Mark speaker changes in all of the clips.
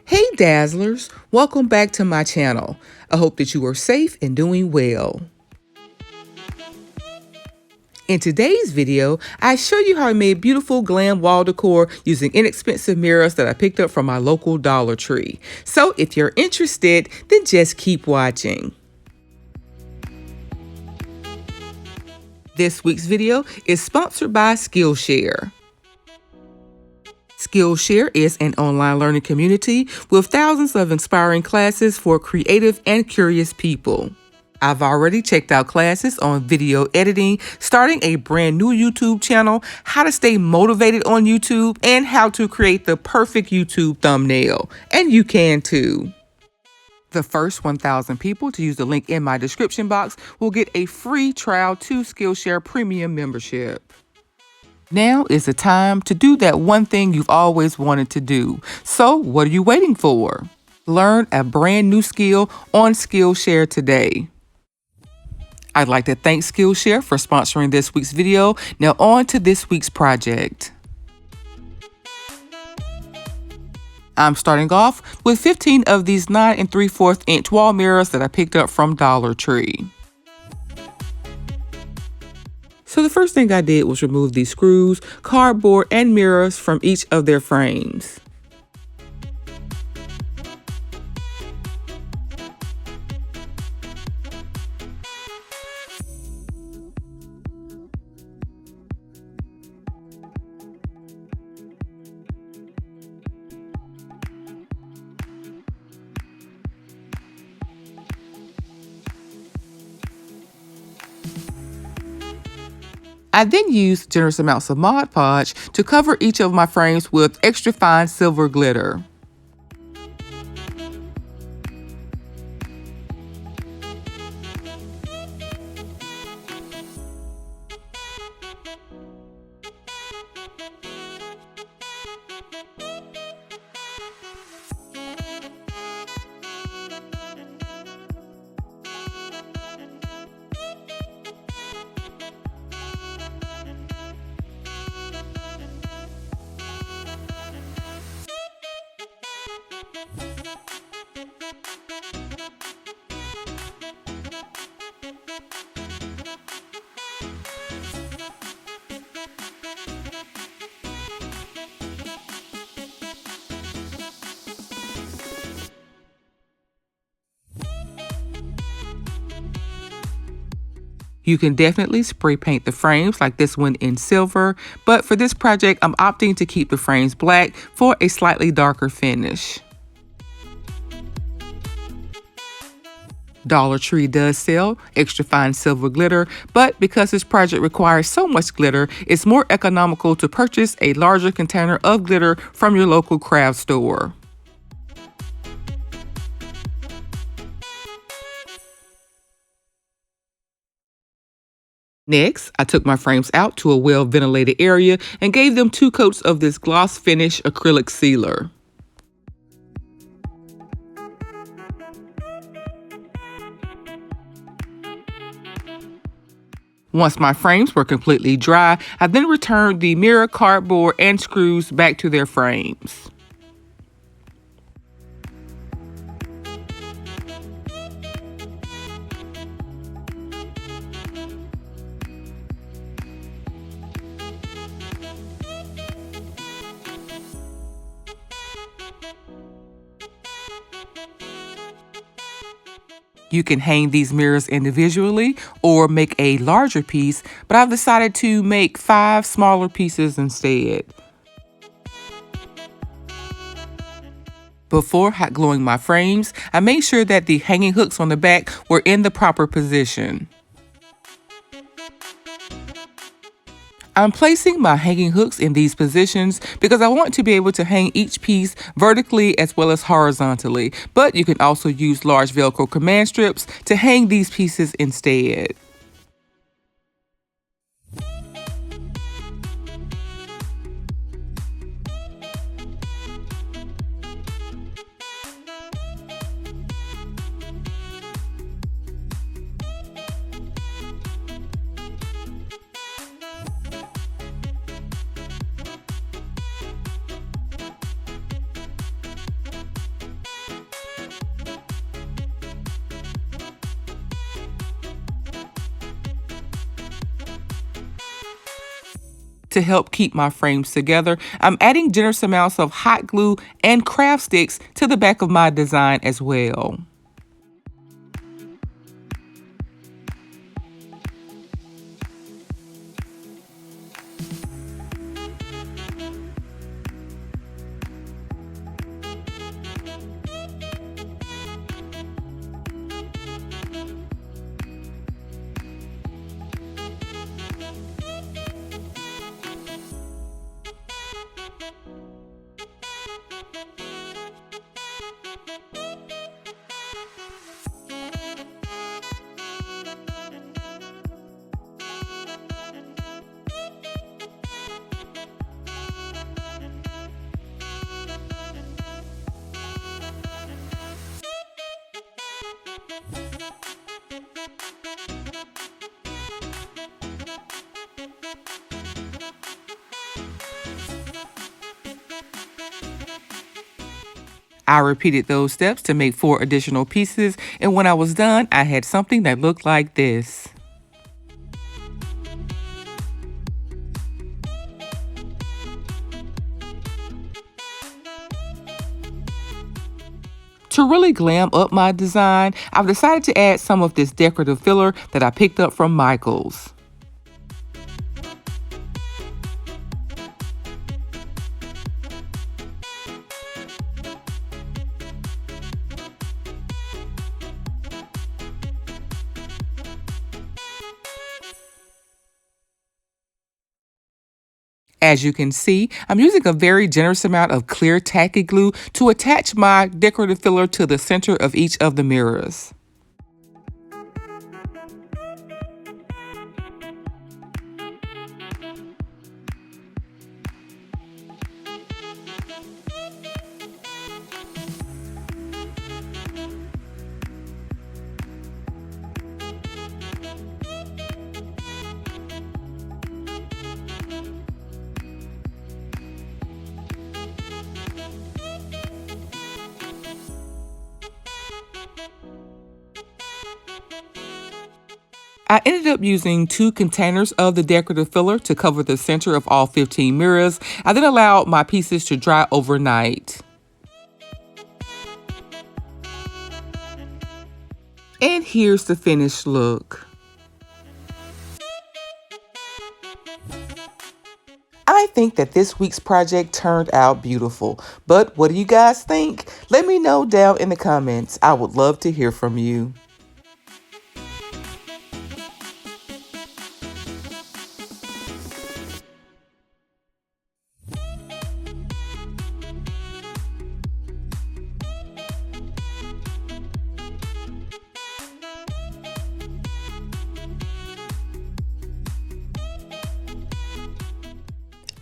Speaker 1: Hey Dazzlers, welcome back to my channel. I hope that you are safe and doing well. In today's video, I show you how I made beautiful glam wall decor using inexpensive mirrors that I picked up from my local Dollar Tree. So if you're interested, then just keep watching. This week's video is sponsored by Skillshare. Skillshare is an online learning community with thousands of inspiring classes for creative and curious people. I've already checked out classes on video editing, starting a brand new YouTube channel, how to stay motivated on YouTube, and how to create the perfect YouTube thumbnail. And you can too. The first 1,000 people to use the link in my description box will get a free trial to Skillshare Premium membership. Now is the time to do that one thing you've always wanted to do. So what are you waiting for? Learn a brand new skill on Skillshare today. I'd like to thank Skillshare for sponsoring this week's video. Now on to this week's project. I'm starting off with 15 of these 9 3/4 inch wall mirrors that I picked up from Dollar Tree. So the first thing I did was remove these screws, cardboard, and mirrors from each of their frames. I then used generous amounts of Mod Podge to cover each of my frames with extra fine silver glitter. You can definitely spray paint the frames like this one in silver, but for this project, I'm opting to keep the frames black for a slightly darker finish. Dollar Tree does sell extra fine silver glitter, but because this project requires so much glitter, it's more economical to purchase a larger container of glitter from your local craft store. Next, I took my frames out to a well-ventilated area and gave them 2 coats of this gloss finish acrylic sealer. Once my frames were completely dry, I then returned the mirror, cardboard, and screws back to their frames. You can hang these mirrors individually or make a larger piece, but I've decided to make 5 smaller pieces instead. Before hot gluing my frames, I made sure that the hanging hooks on the back were in the proper position. I'm placing my hanging hooks in these positions because I want to be able to hang each piece vertically as well as horizontally, but you can also use large Velcro command strips to hang these pieces instead. to help keep my frames together. I'm adding generous amounts of hot glue and craft sticks to the back of my design as well. I repeated those steps to make 4 additional pieces, and when I was done, I had something that looked like this. To really glam up my design, I've decided to add some of this decorative filler that I picked up from Michael's. As you can see, I'm using a very generous amount of clear tacky glue to attach my decorative filler to the center of each of the mirrors. I ended up using 2 containers of the decorative filler to cover the center of all 15 mirrors. I then allowed my pieces to dry overnight. And here's the finished look. I think that this week's project turned out beautiful, but what do you guys think? Let me know down in the comments. I would love to hear from you.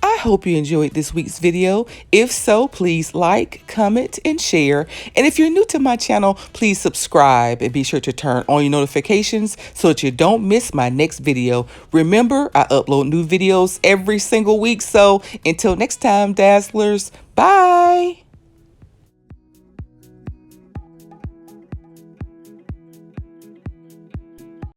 Speaker 1: I hope you enjoyed this week's video. If so, please like, comment, and share. And if you're new to my channel, please subscribe and be sure to turn on your notifications so that you don't miss my next video. Remember, I upload new videos every single week. So until next time, Dazzlers, bye.